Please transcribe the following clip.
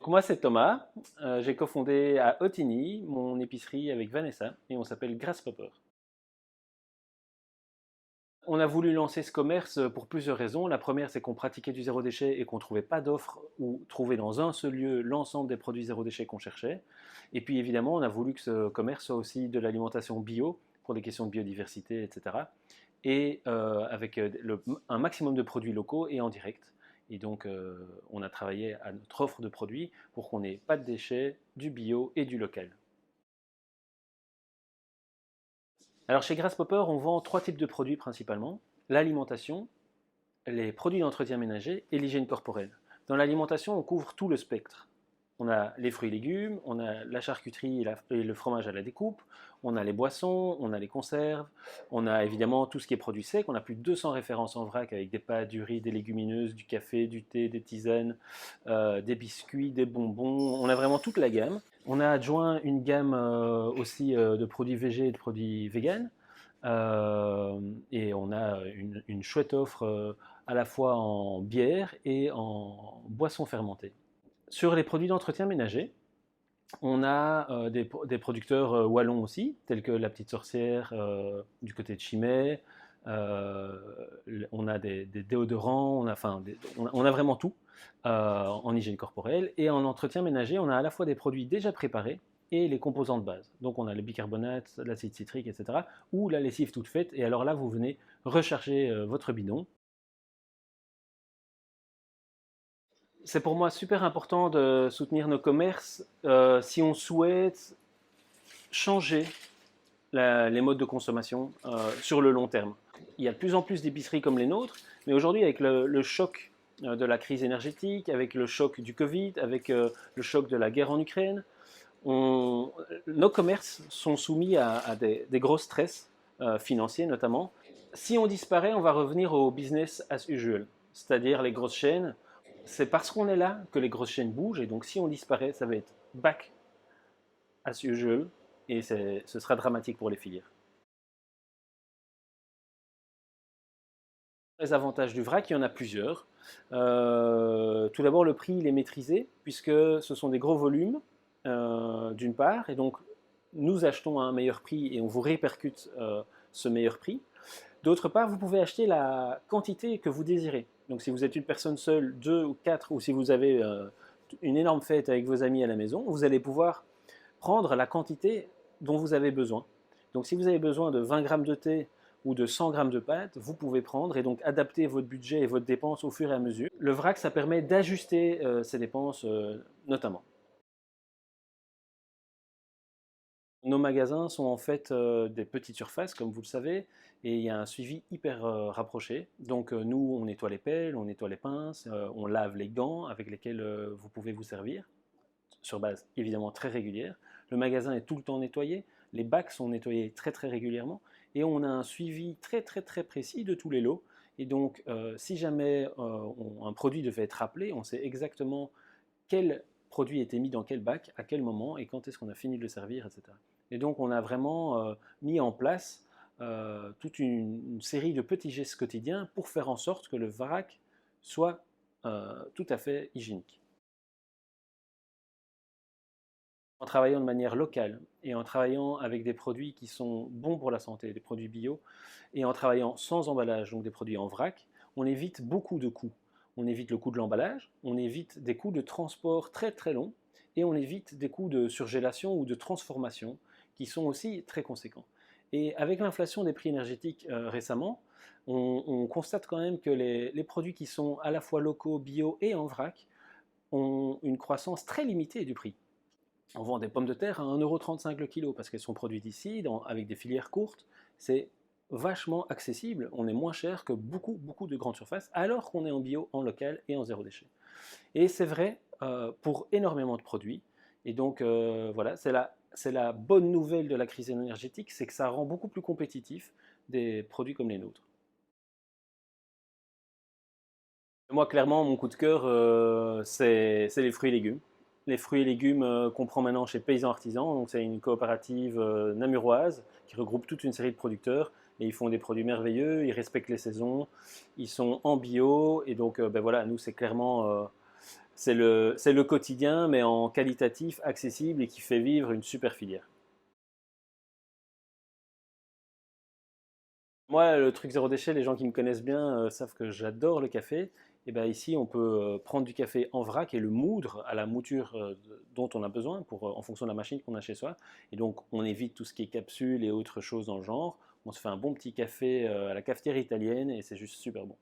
Moi, c'est Thomas. J'ai cofondé à Otigny mon épicerie avec Vanessa et on s'appelle Grasshopper. On a voulu lancer ce commerce pour plusieurs raisons. La première, c'est qu'on pratiquait du zéro déchet et qu'on ne trouvait pas d'offre ou trouver dans un seul lieu l'ensemble des produits zéro déchet qu'on cherchait. Et puis évidemment, on a voulu que ce commerce soit aussi de l'alimentation bio pour des questions de biodiversité, etc. Et avec un maximum de produits locaux et en direct. Et donc, on a travaillé à notre offre de produits pour qu'on n'ait pas de déchets, du bio et du local. Alors, chez Grasshopper, on vend trois types de produits principalement: l'alimentation, les produits d'entretien ménager et l'hygiène corporelle. Dans l'alimentation, on couvre tout le spectre. On a les fruits et légumes, on a la charcuterie et le fromage à la découpe, on a les boissons, on a les conserves, on a évidemment tout ce qui est produits secs. On a plus de 200 références en vrac avec des pâtes, du riz, des légumineuses, du café, du thé, des tisanes, des biscuits, des bonbons. On a vraiment toute la gamme. On a adjoint une gamme aussi de produits végés et de produits véganes. Et on a une chouette offre à la fois en bière et en boissons fermentées. Sur les produits d'entretien ménager, on a des producteurs wallons aussi, tels que La Petite Sorcière du côté de Chimay. Euh, on a des déodorants, on a vraiment tout en hygiène corporelle. Et en entretien ménager, on a à la fois des produits déjà préparés et les composants de base. Donc on a le bicarbonate, l'acide citrique, etc. Ou la lessive toute faite. Et alors là, vous venez recharger votre bidon. C'est pour moi super important de soutenir nos commerces si on souhaite changer les modes de consommation sur le long terme. Il y a de plus en plus d'épiceries comme les nôtres, mais aujourd'hui, avec le choc de la crise énergétique, avec le choc du Covid, avec le choc de la guerre en Ukraine, nos commerces sont soumis à des gros stress financiers notamment. Si on disparaît, on va revenir au business as usual, c'est-à-dire les grosses chaînes. C'est parce qu'on est là que les grosses chaînes bougent, et donc si on disparaît, ça va être back as usual, et ce sera dramatique pour les filières. Les avantages du vrac, il y en a plusieurs. Tout d'abord, le prix il est maîtrisé, puisque ce sont des gros volumes, d'une part, et donc nous achetons à un meilleur prix et on vous répercute ce meilleur prix. D'autre part, vous pouvez acheter la quantité que vous désirez. Donc si vous êtes une personne seule, deux ou quatre, ou si vous avez une énorme fête avec vos amis à la maison, vous allez pouvoir prendre la quantité dont vous avez besoin. Donc si vous avez besoin de 20 grammes de thé ou de 100 grammes de pâte, vous pouvez prendre et donc adapter votre budget et votre dépense au fur et à mesure. Le vrac, ça permet d'ajuster ces dépenses notamment. Nos magasins sont en fait des petites surfaces, comme vous le savez, et il y a un suivi hyper rapproché. Donc nous, on nettoie les pelles, on nettoie les pinces, on lave les gants avec lesquels vous pouvez vous servir, sur base évidemment très régulière. Le magasin est tout le temps nettoyé, les bacs sont nettoyés très très régulièrement, et on a un suivi très très très précis de tous les lots. Et donc, si jamais un produit devait être rappelé, on sait exactement quel produit était mis dans quel bac, à quel moment, et quand est-ce qu'on a fini de le servir, etc. Et donc, on a vraiment mis en place toute une série de petits gestes quotidiens pour faire en sorte que le vrac soit tout à fait hygiénique. En travaillant de manière locale et en travaillant avec des produits qui sont bons pour la santé, des produits bio, et en travaillant sans emballage, donc des produits en vrac, on évite beaucoup de coûts. On évite le coût de l'emballage, on évite des coûts de transport très très longs, et on évite des coûts de surgélation ou de transformation qui sont aussi très conséquents. Et avec l'inflation des prix énergétiques récemment, on constate quand même que les produits qui sont à la fois locaux, bio et en vrac ont une croissance très limitée du prix. On vend des pommes de terre à 1,35 € le kilo parce qu'elles sont produites ici, avec des filières courtes. C'est vachement accessible. On est moins cher que beaucoup, beaucoup de grandes surfaces, alors qu'on est en bio, en local et en zéro déchet. Et c'est vrai pour énormément de produits. Et donc, voilà, c'est la bonne nouvelle de la crise énergétique, c'est que ça rend beaucoup plus compétitif des produits comme les nôtres. Moi, clairement, mon coup de cœur, c'est les fruits et légumes. Les fruits et légumes qu'on prend maintenant chez Paysans Artisans. Donc, c'est une coopérative namuroise qui regroupe toute une série de producteurs. Et ils font des produits merveilleux, ils respectent les saisons, ils sont en bio. Et donc, ben voilà, nous, c'est clairement c'est le quotidien, mais en qualitatif, accessible et qui fait vivre une super filière. Moi, le truc zéro déchet, les gens qui me connaissent bien savent que j'adore le café. Et ben ici, on peut prendre du café en vrac et le moudre à la mouture dont on a besoin en fonction de la machine qu'on a chez soi. Et donc, on évite tout ce qui est capsules et autres choses dans le genre. On se fait un bon petit café à la cafetière italienne et c'est juste super bon.